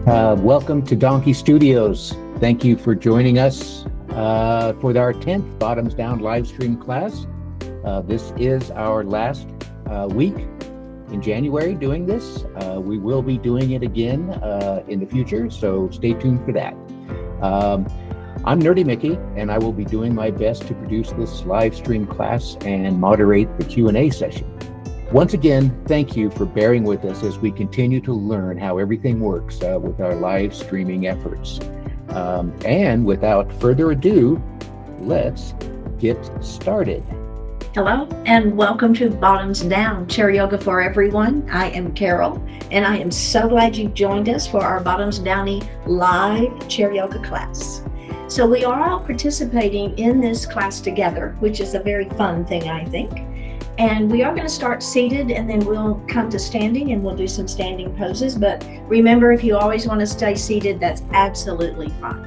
Welcome to Donkey Studios. Thank you for joining us for our 10th Bottoms Down live stream class. This is our last week in January doing this. We will be doing it again in the future, so stay tuned for that. I'm Nerdy Mickey, and I will be doing my best to produce this live stream class and moderate the Q&A session. Once again, thank you for bearing with us as we continue to learn how everything works with our live streaming efforts. And without further ado, let's get started. Hello, and welcome to Bottoms Down, Chair Yoga for Everyone. I am Carol, and I am so glad you joined us for our Bottoms Downy live chair yoga class. So we are all participating in this class together, which is a very fun thing, I think. And we are going to start seated, and then we'll come to standing, and we'll do some standing poses. But remember, if you always want to stay seated, that's absolutely fine.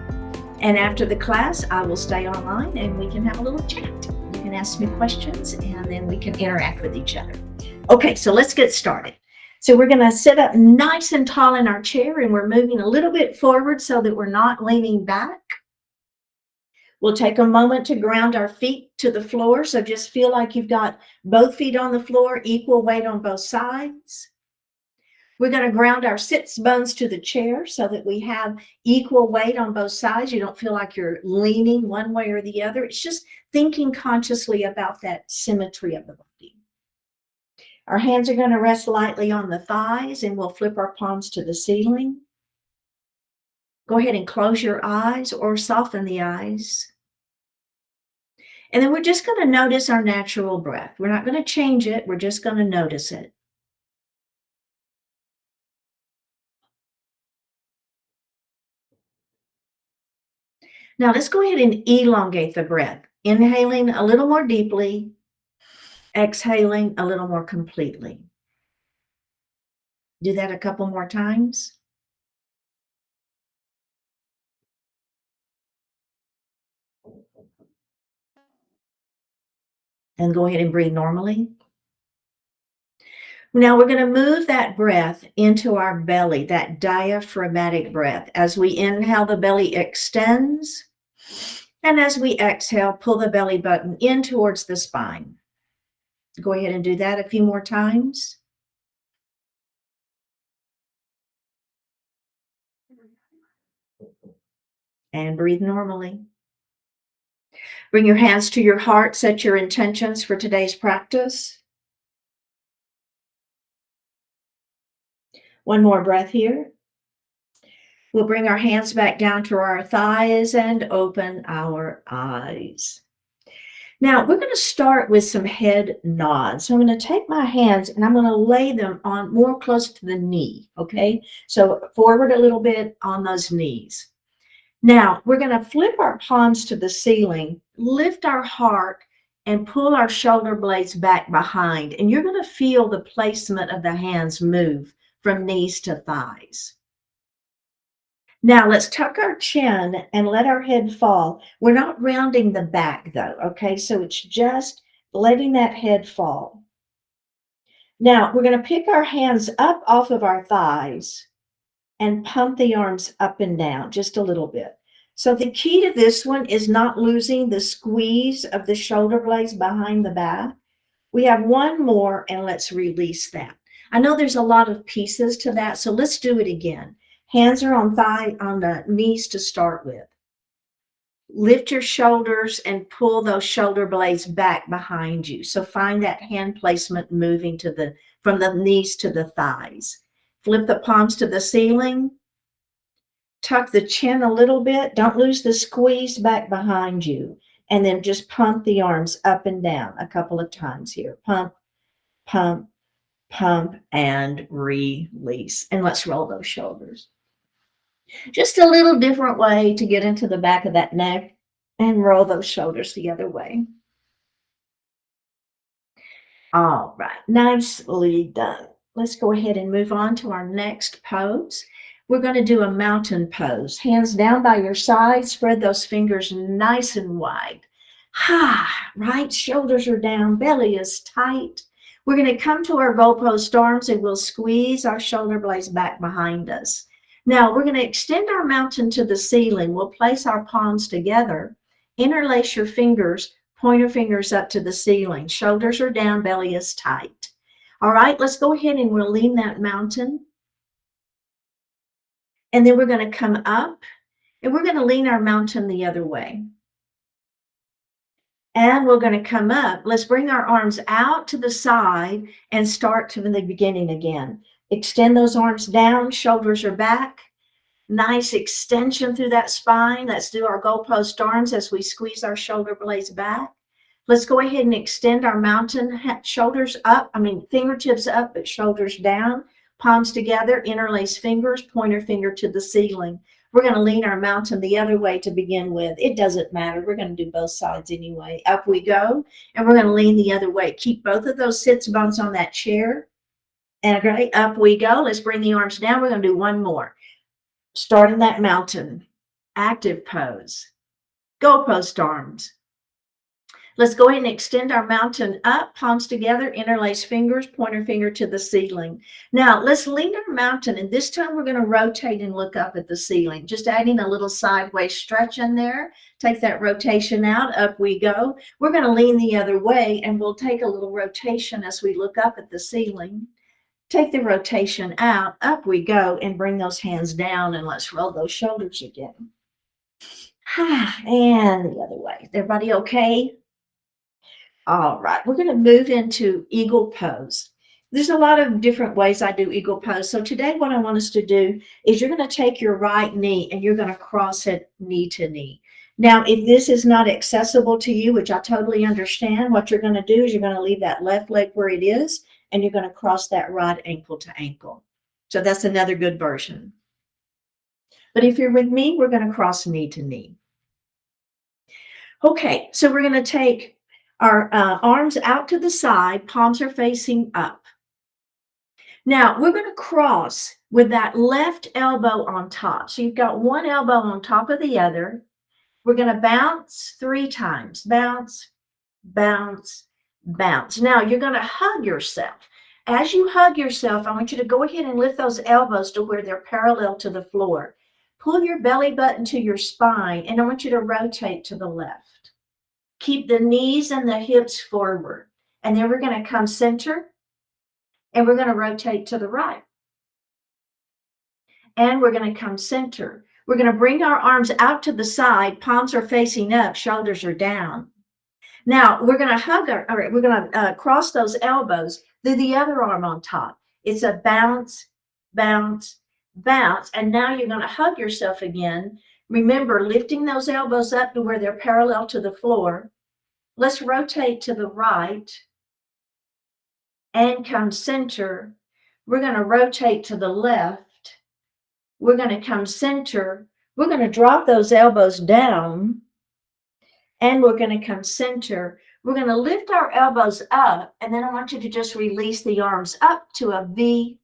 And after the class, I will stay online, and we can have a little chat. You can ask me questions, and then we can interact with each other. Okay, so let's get started. So we're going to sit up nice and tall in our chair, and we're moving a little bit forward so that we're not leaning back. We'll take a moment to ground our feet to the floor. So just feel like you've got both feet on the floor, equal weight on both sides. We're going to ground our sits bones to the chair so that we have equal weight on both sides. You don't feel like you're leaning one way or the other. It's just thinking consciously about that symmetry of the body. Our hands are going to rest lightly on the thighs, and we'll flip our palms to the ceiling. Go ahead and close your eyes or soften the eyes. And then we're just going to notice our natural breath. We're not going to change it. We're just going to notice it. Now let's go ahead and elongate the breath. Inhaling a little more deeply, exhaling a little more completely. Do that a couple more times. And go ahead and breathe normally. Now we're going to move that breath into our belly, that diaphragmatic breath. As we inhale, the belly extends. And as we exhale, pull the belly button in towards the spine. Go ahead and do that a few more times. And breathe normally. Bring your hands to your heart. Set your intentions for today's practice. One more breath here. We'll bring our hands back down to our thighs and open our eyes. Now, we're going to start with some head nods. So I'm going to take my hands and I'm going to lay them on more close to the knee, okay? So forward a little bit on those knees. Now, we're going to flip our palms to the ceiling, lift our heart, and pull our shoulder blades back behind. And you're going to feel the placement of the hands move from knees to thighs. Now, let's tuck our chin and let our head fall. We're not rounding the back, though, okay? So it's just letting that head fall. Now, we're going to pick our hands up off of our thighs and pump the arms up and down just a little bit. So the key to this one is not losing the squeeze of the shoulder blades behind the back. We have one more, and let's release that. I know there's a lot of pieces to that, so let's do it again. Hands are on the knees to start with. Lift your shoulders and pull those shoulder blades back behind you. So find that hand placement moving from the knees to the thighs. Flip the palms to the ceiling. Tuck the chin a little bit. Don't lose the squeeze back behind you. And then just pump the arms up and down a couple of times here. Pump, pump, pump, and release. And let's roll those shoulders. Just a little different way to get into the back of that neck and roll those shoulders the other way. All right, nicely done. Let's go ahead and move on to our next pose. We're going to do a mountain pose. Hands down by your side. Spread those fingers nice and wide. Right shoulders are down. Belly is tight. We're going to come to our goalpost arms, and we'll squeeze our shoulder blades back behind us. Now we're going to extend our mountain to the ceiling. We'll place our palms together. Interlace your fingers, pointer fingers up to the ceiling. Shoulders are down, belly is tight. All right, let's go ahead and we'll lean that mountain. And then we're going to come up and we're going to lean our mountain the other way. And we're going to come up. Let's bring our arms out to the side and start from the beginning again. Extend those arms down, shoulders are back. Nice extension through that spine. Let's do our goalpost arms as we squeeze our shoulder blades back. Let's go ahead and extend our mountain, shoulders up, fingertips up, but shoulders down, palms together, interlace fingers, pointer finger to the ceiling. We're going to lean our mountain the other way to begin with. It doesn't matter. We're going to do both sides anyway. Up we go, and we're going to lean the other way. Keep both of those sits bones on that chair. And great, up we go. Let's bring the arms down. We're going to do one more. Starting that mountain, active pose, goalpost arms. Let's go ahead and extend our mountain up, palms together, interlace fingers, pointer finger to the ceiling. Now let's lean our mountain, and this time we're going to rotate and look up at the ceiling, just adding a little sideways stretch in there. Take that rotation out, up we go. We're going to lean the other way, and we'll take a little rotation as we look up at the ceiling. Take the rotation out, up we go, and bring those hands down, and let's roll those shoulders again. And the other way. Everybody okay? All right, we're going to move into eagle pose. There's a lot of different ways I do eagle pose. So today what I want us to do is you're going to take your right knee and you're going to cross it knee to knee. Now, if this is not accessible to you, which I totally understand, what you're going to do is you're going to leave that left leg where it is, and you're going to cross that right ankle to ankle. So that's another good version. But if you're with me, we're going to cross knee to knee. Okay, so we're going to take our arms out to the side, palms are facing up. Now, we're going to cross with that left elbow on top. So you've got one elbow on top of the other. We're going to bounce 3 times. Bounce, bounce, bounce. Now, you're going to hug yourself. As you hug yourself, I want you to go ahead and lift those elbows to where they're parallel to the floor. Pull your belly button to your spine, and I want you to rotate to the left. Keep the knees and the hips forward. And then we're going to come center, and we're going to rotate to the right. And we're going to come center. We're going to bring our arms out to the side. Palms are facing up, shoulders are down. Now, we're going to we're going to cross those elbows through the other arm on top. It's a bounce, bounce, bounce. And now you're going to hug yourself again. Remember, lifting those elbows up to where they're parallel to the floor. Let's rotate to the right and come center. We're going to rotate to the left. We're going to come center. We're going to drop those elbows down, and we're going to come center. We're going to lift our elbows up, and then I want you to just release the arms up to a V.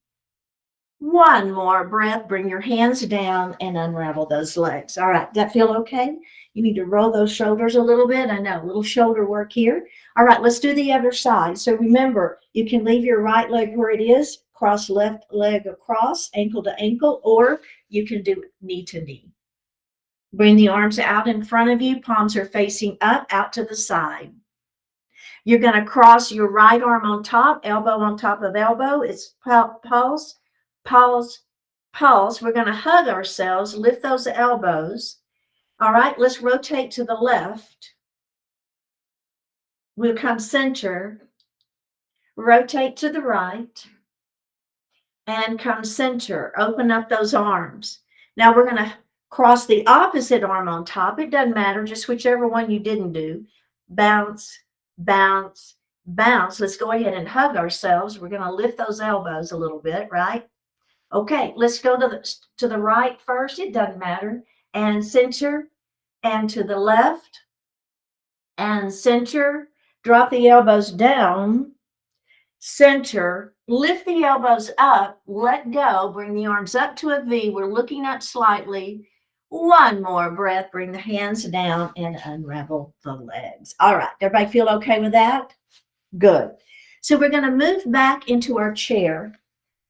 One more breath. Bring your hands down and unravel those legs. All right, that feel okay? You need to roll those shoulders a little bit. I know, a little shoulder work here. All right, let's do the other side. So remember, you can leave your right leg where it is, cross left leg across, ankle to ankle, or you can do knee to knee. Bring the arms out in front of you. Palms are facing up, out to the side. You're going to cross your right arm on top, elbow on top of elbow. It's pulse, pulse, pulse. We're going to hug ourselves, lift those elbows. All right, let's rotate to the left. We'll come center, rotate to the right, and come center. Open up those arms. Now we're going to cross the opposite arm on top. It doesn't matter, just whichever one you didn't do. Bounce, bounce, bounce. Let's go ahead and hug ourselves. We're going to lift those elbows a little bit, right? Okay, let's go to the right first. It doesn't matter. And center, and to the left, and center. Drop the elbows down, center, lift the elbows up, let go, bring the arms up to a V. We're looking up slightly. One more breath, bring the hands down and unravel the legs. All right, everybody feel okay with that? Good. So we're going to move back into our chair.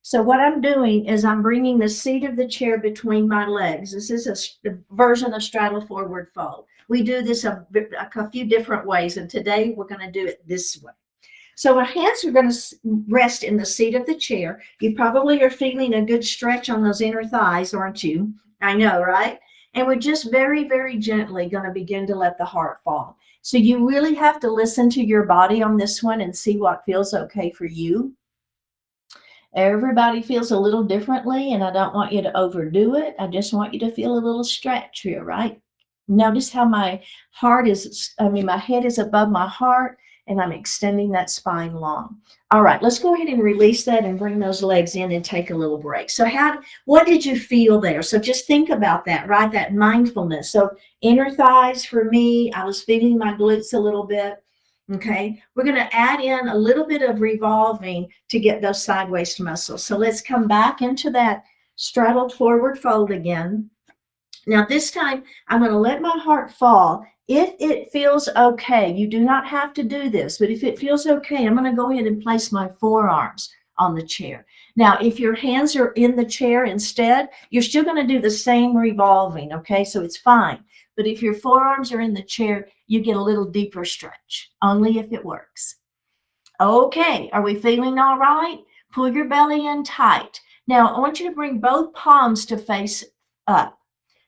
So what I'm doing is I'm bringing the seat of the chair between my legs. This is a version of straddle forward fold. We do this a few different ways, and today we're going to do it this way. So our hands are going to rest in the seat of the chair. You probably are feeling a good stretch on those inner thighs, aren't you? I know, right? And we're just very, very gently going to begin to let the heart fall. So you really have to listen to your body on this one and see what feels okay for you. Everybody feels a little differently, and I don't want you to overdo it. I just want you to feel a little stretch here, right? Notice how my heart is, my head is above my heart, and I'm extending that spine long. All right, let's go ahead and release that and bring those legs in and take a little break. So what did you feel there? So just think about that, right? That mindfulness. So inner thighs for me, I was feeling my glutes a little bit. Okay, we're going to add in a little bit of revolving to get those side waist muscles. So let's come back into that straddled forward fold again. Now this time I'm going to let my heart fall. If it feels okay, you do not have to do this, but if it feels okay, I'm going to go ahead and place my forearms on the chair. Now, if your hands are in the chair instead, you're still going to do the same revolving, okay? So it's fine. But if your forearms are in the chair, you get a little deeper stretch, only if it works. Okay, are we feeling all right? Pull your belly in tight. Now, I want you to bring both palms to face up.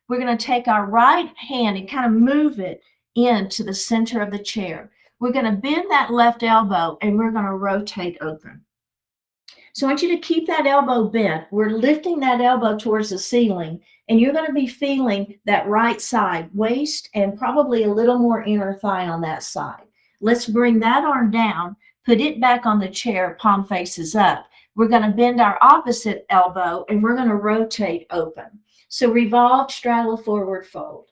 We're going to take our right hand and kind of move it into the center of the chair. We're going to bend that left elbow and we're going to rotate open. So I want you to keep that elbow bent. We're lifting that elbow towards the ceiling, and you're going to be feeling that right side waist and probably a little more inner thigh on that side. Let's bring that arm down, put it back on the chair, palm faces up. We're going to bend our opposite elbow and we're going to rotate open. So revolved, straddle, forward, fold.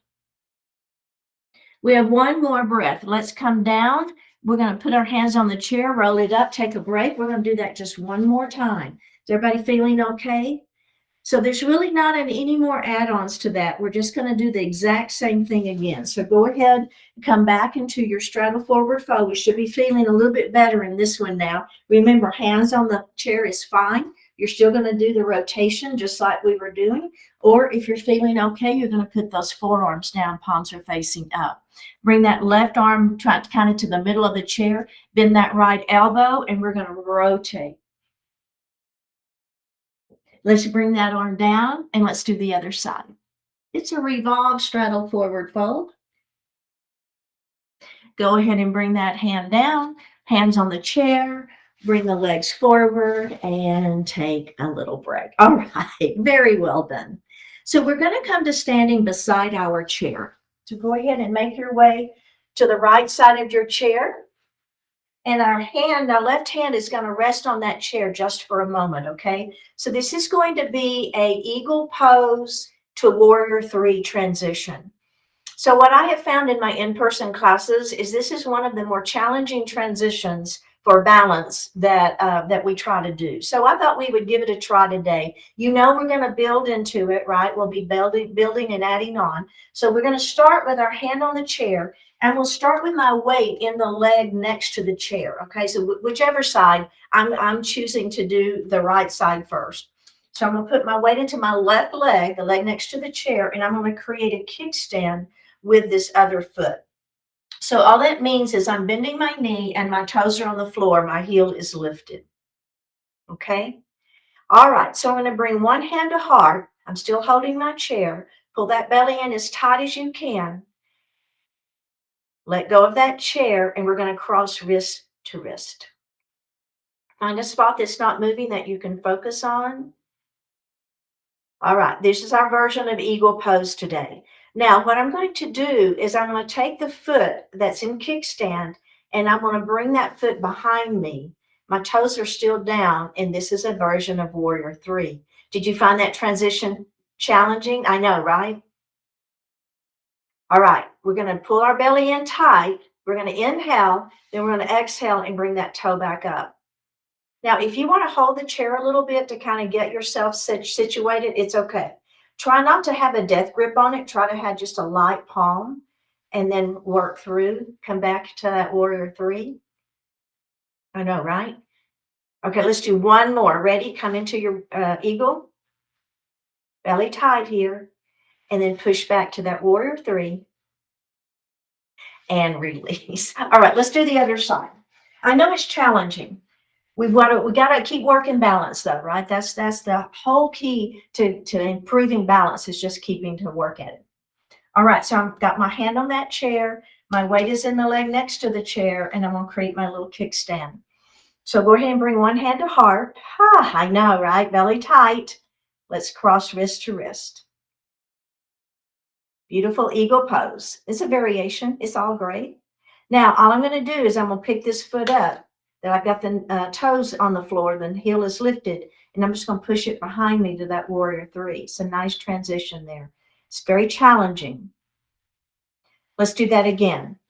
We have one more breath. Let's come down. We're going to put our hands on the chair, roll it up, take a break. We're going to do that just one more time. Is everybody feeling okay? So there's really not any more add-ons to that. We're just going to do the exact same thing again. So go ahead and come back into your straddle forward fold. We should be feeling a little bit better in this one now. Remember, hands on the chair is fine. You're still going to do the rotation just like we were doing. Or if you're feeling okay, you're going to put those forearms down, palms are facing up. Bring that left arm kind of to the middle of the chair. Bend that right elbow, and we're going to rotate. Let's bring that arm down, and let's do the other side. It's a revolve, straddle, forward, fold. Go ahead and bring that hand down, hands on the chair. Bring the legs forward and take a little break. All right, very well done. So we're going to come to standing beside our chair. So go ahead and make your way to the right side of your chair. And our left hand is going to rest on that chair just for a moment, okay? So this is going to be a eagle pose to warrior three transition. So what I have found in my in-person classes is this is one of the more challenging transitions for balance that we try to do. So I thought we would give it a try today. You know we're going to build into it, right? We'll be building and adding on. So we're going to start with our hand on the chair, and we'll start with my weight in the leg next to the chair. Okay, so whichever side, I'm choosing to do the right side first. So I'm going to put my weight into my left leg, the leg next to the chair, and I'm going to create a kickstand with this other foot. So all that means is I'm bending my knee and my toes are on the floor. My heel is lifted. Okay. All right. So I'm going to bring one hand to heart. I'm still holding my chair. Pull that belly in as tight as you can. Let go of that chair, and we're going to cross wrist to wrist. Find a spot that's not moving that you can focus on. All right. This is our version of eagle pose today. Now, what I'm going to do is I'm going to take the foot that's in kickstand, and I'm going to bring that foot behind me. My toes are still down, and this is a version of warrior three. Did you find that transition challenging? I know, right? All right, we're going to pull our belly in tight. We're going to inhale, then we're going to exhale and bring that toe back up. Now, if you want to hold the chair a little bit to kind of get yourself situated, it's okay. Try not to have a death grip on it. Try to have just a light palm and then work through. Come back to that warrior three. I know, right? Okay, let's do one more. Ready? Come into your eagle. Belly tight here. And then push back to that warrior three. And release. All right, let's do the other side. I know it's challenging. We got to keep working balance though, right? That's the whole key to improving balance is just keeping to work at it. All right, so I've got my hand on that chair. My weight is in the leg next to the chair, and I'm going to create my little kickstand. So go ahead and bring one hand to heart. I know, right? Belly tight. Let's cross wrist to wrist. Beautiful eagle pose. It's a variation. It's all great. Now, all I'm going to do is I'm going to pick this foot up that I've got the toes on the floor, the heel is lifted, and I'm just going to push it behind me to that warrior three. It's a nice transition there. It's very challenging. Let's do that again.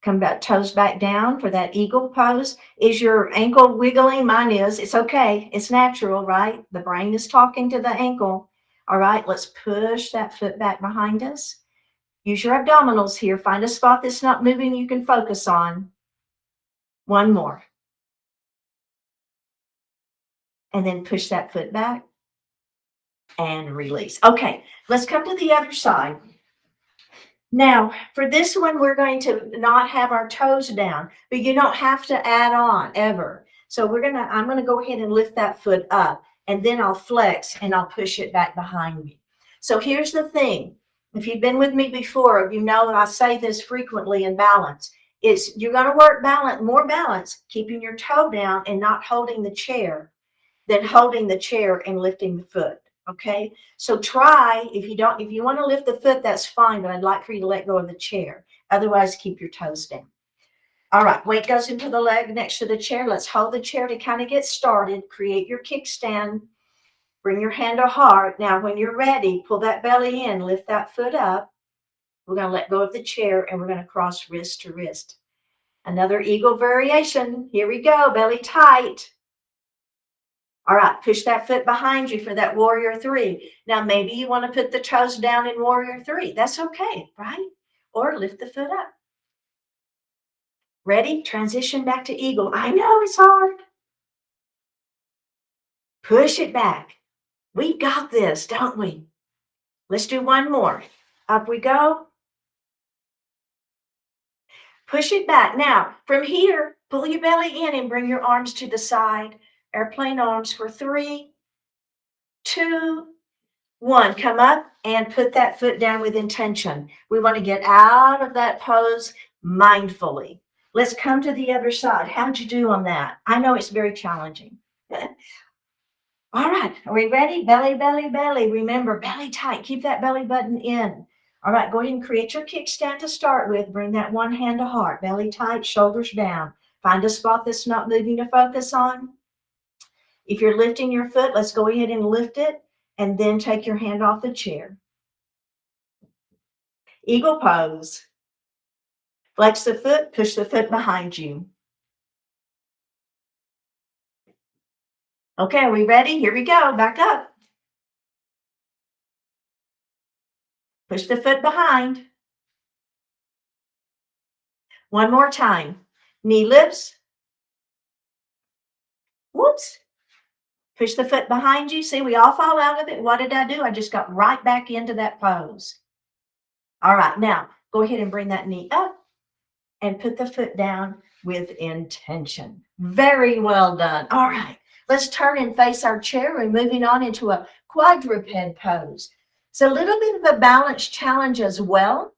Come back, toes back down for that eagle pose. Is your ankle wiggling? Mine is. It's okay. It's natural, right? The brain is talking to the ankle. All right, let's push that foot back behind us. Use your abdominals here. Find a spot that's not moving you can focus on. One more. And then push that foot back and release. Okay, let's come to the other side. Now, for this one, we're going to not have our toes down, but you don't have to add on ever. So I'm going to go ahead and lift that foot up, and then I'll flex and I'll push it back behind me. So here's the thing. If you've been with me before, you know I say this frequently in balance. You're going to work more balance, keeping your toe down and not holding the chair, than holding the chair and lifting the foot. Okay, so try, if you want to lift the foot, that's fine, but I'd like for you to let go of the chair. Otherwise, keep your toes down. All right, weight goes into the leg next to the chair. Let's hold the chair to kind of get started. Create your kickstand. Bring your hand to heart. Now, when you're ready, pull that belly in, lift that foot up. We're going to let go of the chair, and we're going to cross wrist to wrist. Another eagle variation. Here we go, belly tight. All right, push that foot behind you for that warrior three. Now, maybe you want to put the toes down in warrior three. That's okay, right? Or lift the foot up. Ready? Transition back to eagle. I know it's hard. Push it back. We got this, don't we? Let's do one more. Up we go. Push it back. Now, from here, pull your belly in and bring your arms to the side. Airplane arms for 3, 2, 1. Come up and put that foot down with intention. We want to get out of that pose mindfully. Let's come to the other side. How'd you do on that? I know it's very challenging. All right, are we ready? Belly, belly, belly. Remember, belly tight. Keep that belly button in. All right, go ahead and create your kickstand to start with. Bring that one hand to heart. Belly tight, shoulders down. Find a spot that's not moving to focus on. If you're lifting your foot, let's go ahead and lift it, and then take your hand off the chair. Eagle pose. Flex the foot, push the foot behind you. Okay, are we ready? Here we go. Back up. Push the foot behind. One more time. Knee lifts. Whoops. Push the foot behind you. See, we all fall out of it. What did I do? I just got right back into that pose. All right, now go ahead and bring that knee up and put the foot down with intention. Very well done. All right, let's turn and face our chair. We're moving on into a quadruped pose. It's a little bit of a balance challenge as well,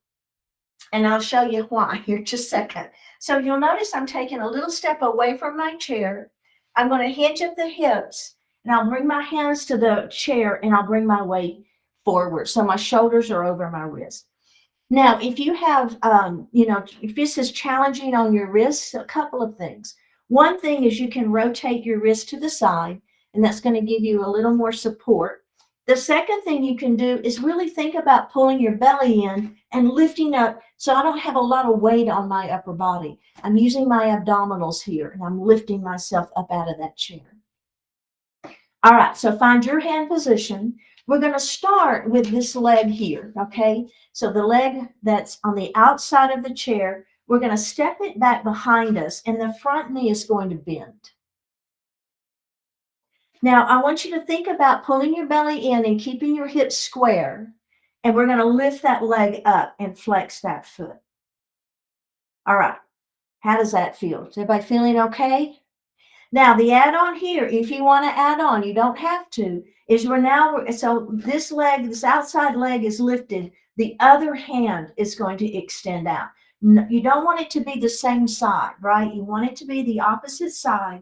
and I'll show you why here just a second. So you'll notice I'm taking a little step away from my chair. I'm going to hinge at the hips, and I'll bring my hands to the chair, and I'll bring my weight forward so my shoulders are over my wrist. Now, if you have, if this is challenging on your wrists, a couple of things. One thing is you can rotate your wrist to the side, and that's going to give you a little more support. The second thing you can do is really think about pulling your belly in and lifting up so I don't have a lot of weight on my upper body. I'm using my abdominals here, and I'm lifting myself up out of that chair. All right, so find your hand position. We're going to start with this leg here, okay? So the leg that's on the outside of the chair, we're going to step it back behind us, and the front knee is going to bend. Now, I want you to think about pulling your belly in and keeping your hips square. And we're going to lift that leg up and flex that foot. All right. How does that feel? Is everybody feeling okay? Now, the add-on here, if you want to add on, you don't have to, is so this leg, this outside leg is lifted. The other hand is going to extend out. You don't want it to be the same side, right? You want it to be the opposite side.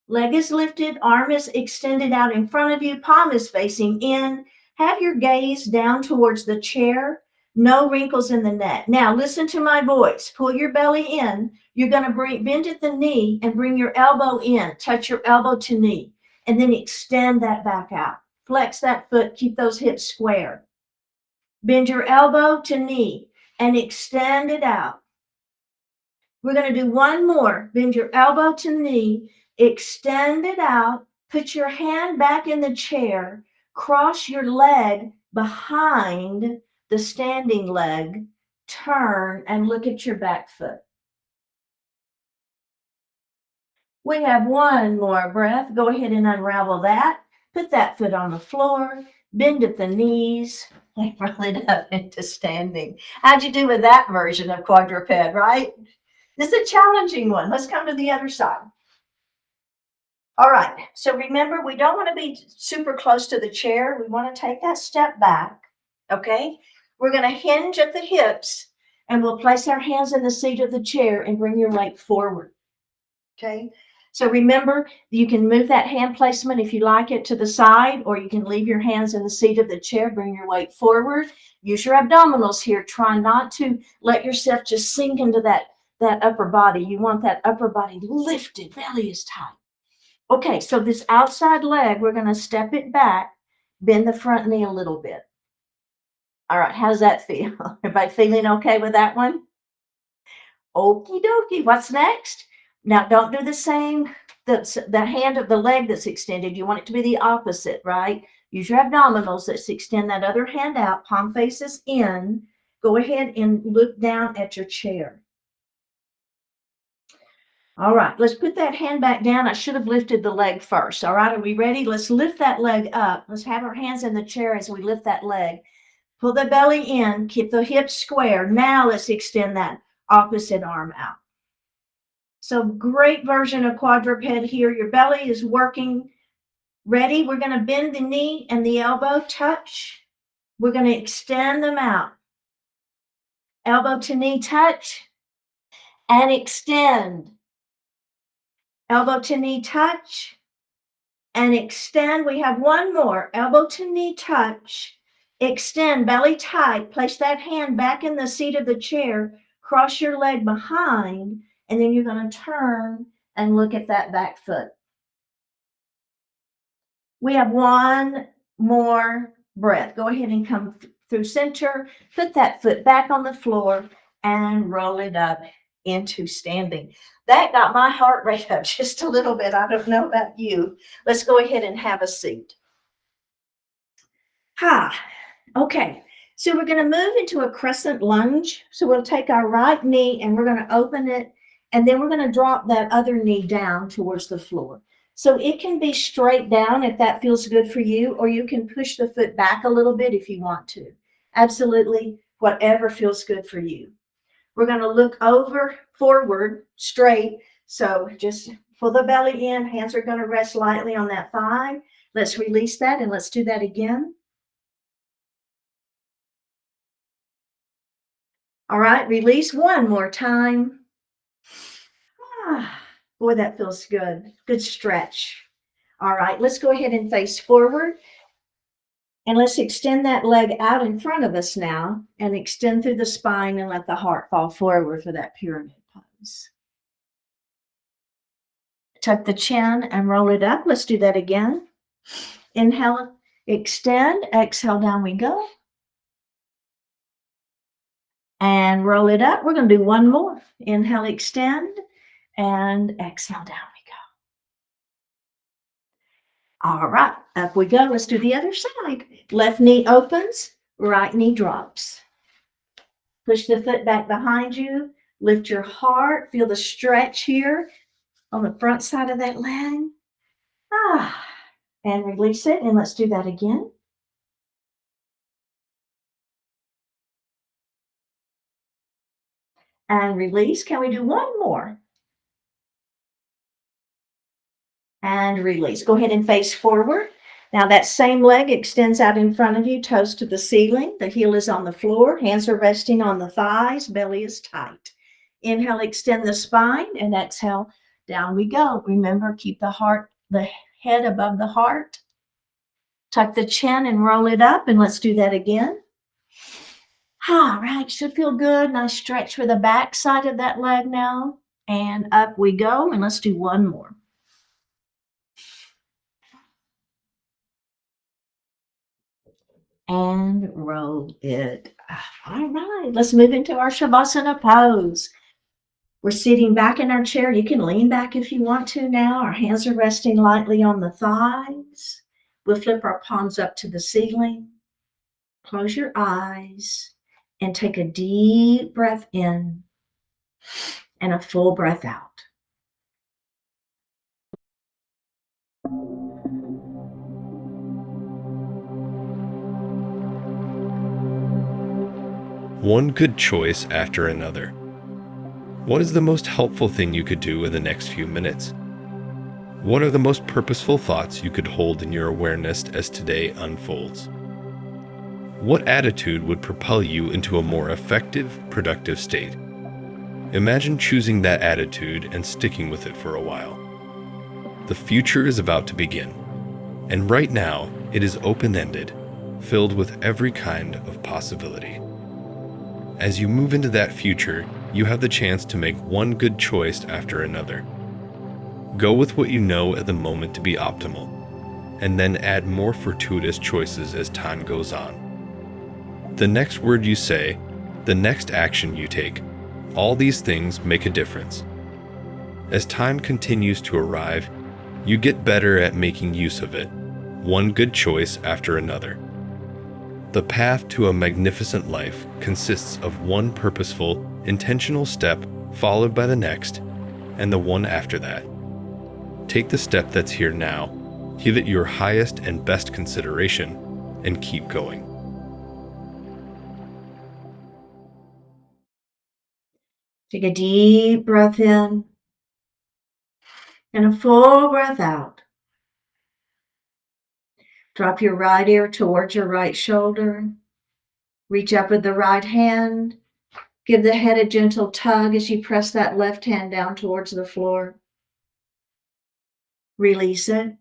Leg is lifted, arm is extended out in front of you, palm is facing in. Have your gaze down towards the chair. No wrinkles in the neck. Now, listen to my voice. Pull your belly in. You're going to bend at the knee and bring your elbow in. Touch your elbow to knee. And then extend that back out. Flex that foot. Keep those hips square. Bend your elbow to knee and extend it out. We're going to do one more. Bend your elbow to knee. Extend it out. Put your hand back in the chair. Cross your leg behind the standing leg. Turn and look at your back foot. We have one more breath. Go ahead and unravel that. Put that foot on the floor. Bend at the knees and roll it up into standing. How'd you do with that version of quadruped, right? This is a challenging one. Let's come to the other side. All right. So remember, we don't want to be super close to the chair. We want to take that step back. Okay. We're going to hinge at the hips and we'll place our hands in the seat of the chair and bring your weight forward. Okay. So remember, you can move that hand placement if you like it to the side, or you can leave your hands in the seat of the chair, bring your weight forward. Use your abdominals here. Try not to let yourself just sink into that upper body. You want that upper body lifted, belly is tight. Okay, so this outside leg, we're going to step it back, bend the front knee a little bit. All right, how does that feel? Everybody feeling okay with that one? Okie dokie, what's next? Now, don't do the same, the hand of the leg that's extended. You want it to be the opposite, right? Use your abdominals. Let's extend that other hand out, palm faces in. Go ahead and look down at your chair. All right, let's put that hand back down. I should have lifted the leg first. All right, are we ready? Let's lift that leg up. Let's have our hands in the chair as we lift that leg. Pull the belly in, keep the hips square. Now let's extend that opposite arm out. So great version of quadruped here. Your belly is working. Ready? We're going to bend the knee and the elbow touch. We're going to extend them out. Elbow to knee touch and extend. Elbow to knee touch and extend. We have one more. Elbow to knee touch. Extend, belly tight. Place that hand back in the seat of the chair. Cross your leg behind, and then you're going to turn and look at that back foot. We have one more breath. Go ahead and come through center. Put that foot back on the floor and roll it up into standing. That got my heart rate up just a little bit. I don't know about you. Let's go ahead and have a seat. Okay. So we're going to move into a crescent lunge. So we'll take our right knee and we're going to open it, and then we're going to drop that other knee down towards the floor. So it can be straight down if that feels good for you, or you can push the foot back a little bit if you want to. Absolutely, whatever feels good for you. We're going to look forward, straight. So just pull the belly in. Hands are going to rest lightly on that thigh. Let's release that and let's do that again. All right, release one more time. Boy, that feels good. Good stretch. All right, let's go ahead and face forward. And let's extend that leg out in front of us now and extend through the spine and let the heart fall forward for that pyramid pose. Tuck the chin and roll it up. Let's do that again. Inhale, extend. Exhale, down we go. And roll it up. We're going to do one more. Inhale, extend, and exhale, down we go. All right, up we go. Let's do the other side. Left knee opens, right knee drops. Push the foot back behind you. Lift your heart. Feel the stretch here on the front side of that leg. And release it. And let's do that again. And release. Can we do one more? And release. Go ahead and face forward. Now that same leg extends out in front of you, toes to the ceiling. The heel is on the floor. Hands are resting on the thighs. Belly is tight. Inhale, extend the spine, and exhale, down we go. Remember, keep the head above the heart. Tuck the chin and roll it up, and let's do that again. All right, should feel good. Nice stretch for the back side of that leg now. And up we go, and let's do one more. And roll it. All right, let's move into our Shavasana pose. We're sitting back in our chair. You can lean back if you want to now. Our hands are resting lightly on the thighs. We'll flip our palms up to the ceiling. Close your eyes and take a deep breath in and a full breath out. One good choice after another. What is the most helpful thing you could do in the next few minutes? What are the most purposeful thoughts you could hold in your awareness as today unfolds? What attitude would propel you into a more effective, productive state? Imagine choosing that attitude and sticking with it for a while. The future is about to begin, and right now it is open-ended, filled with every kind of possibility. As you move into that future, you have the chance to make one good choice after another. Go with what you know at the moment to be optimal, and then add more fortuitous choices as time goes on. The next word you say, the next action you take, all these things make a difference. As time continues to arrive, you get better at making use of it, one good choice after another. The path to a magnificent life consists of one purposeful, intentional step followed by the next, and the one after that. Take the step that's here now, give it your highest and best consideration, and keep going. Take a deep breath in and a full breath out. Drop your right ear towards your right shoulder. Reach up with the right hand. Give the head a gentle tug as you press that left hand down towards the floor. Release it.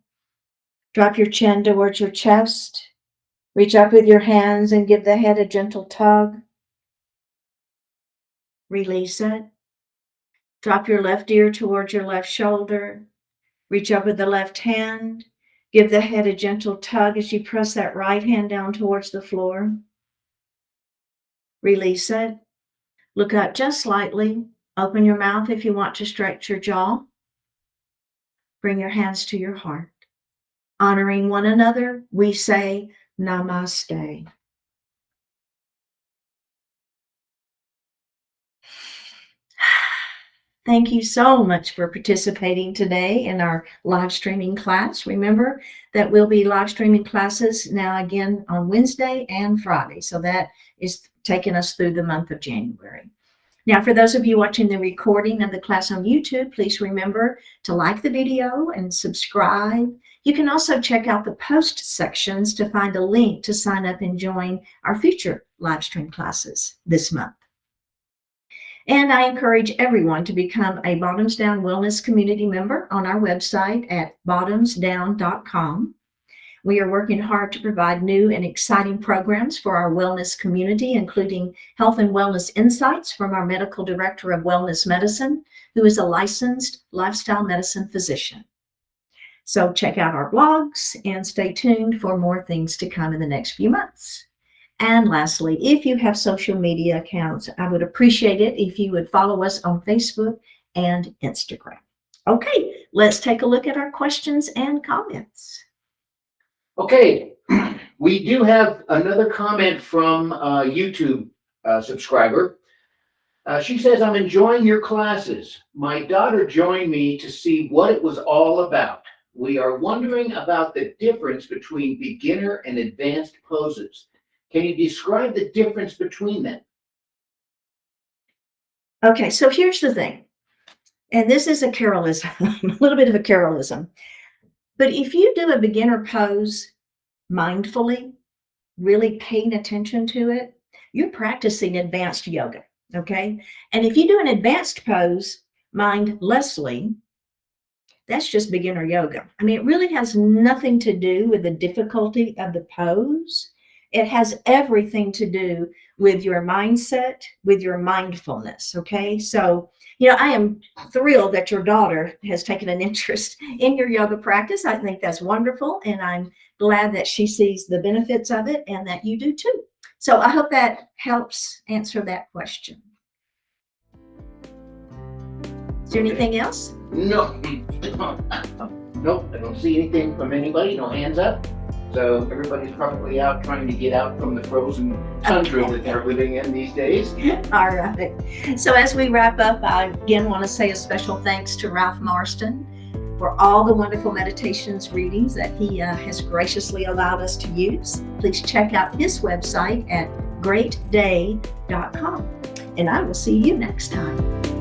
Drop your chin towards your chest. Reach up with your hands and give the head a gentle tug. Release it. Drop your left ear towards your left shoulder. Reach up with the left hand. Give the head a gentle tug as you press that right hand down towards the floor. Release it. Look up just slightly. Open your mouth if you want to stretch your jaw. Bring your hands to your heart. Honoring one another, we say Namaste. Thank you so much for participating today in our live streaming class. Remember that we'll be live streaming classes now again on Wednesday and Friday. So that is taking us through the month of January. Now, for those of you watching the recording of the class on YouTube, please remember to like the video and subscribe. You can also check out the post sections to find a link to sign up and join our future live stream classes this month. And I encourage everyone to become a Bottoms Down Wellness community member on our website at bottomsdown.com. We are working hard to provide new and exciting programs for our wellness community, including health and wellness insights from our medical director of wellness medicine, who is a licensed lifestyle medicine physician. So check out our blogs and stay tuned for more things to come in the next few months. And lastly, if you have social media accounts, I would appreciate it if you would follow us on Facebook and Instagram. Okay, let's take a look at our questions and comments. Okay, we do have another comment from a YouTube subscriber. She says, I'm enjoying your classes. My daughter joined me to see what it was all about. We are wondering about the difference between beginner and advanced poses. Can you describe the difference between them? Okay, so here's the thing, and this is a Carolism, a little bit of a Carolism. But if you do a beginner pose mindfully, really paying attention to it, you're practicing advanced yoga, okay? And if you do an advanced pose mindlessly, that's just beginner yoga. I mean, it really has nothing to do with the difficulty of the pose. It has everything to do with your mindset, with your mindfulness, okay? So, I am thrilled that your daughter has taken an interest in your yoga practice. I think that's wonderful, and I'm glad that she sees the benefits of it and that you do too. So I hope that helps answer that question. Is there anything else? No. Nope, I don't see anything from anybody, no hands up. So everybody's probably out trying to get out from the frozen tundra that they're living in these days. All right. So as we wrap up, I again want to say a special thanks to Ralph Marston for all the wonderful meditations readings that he has graciously allowed us to use. Please check out his website at greatday.com. And I will see you next time.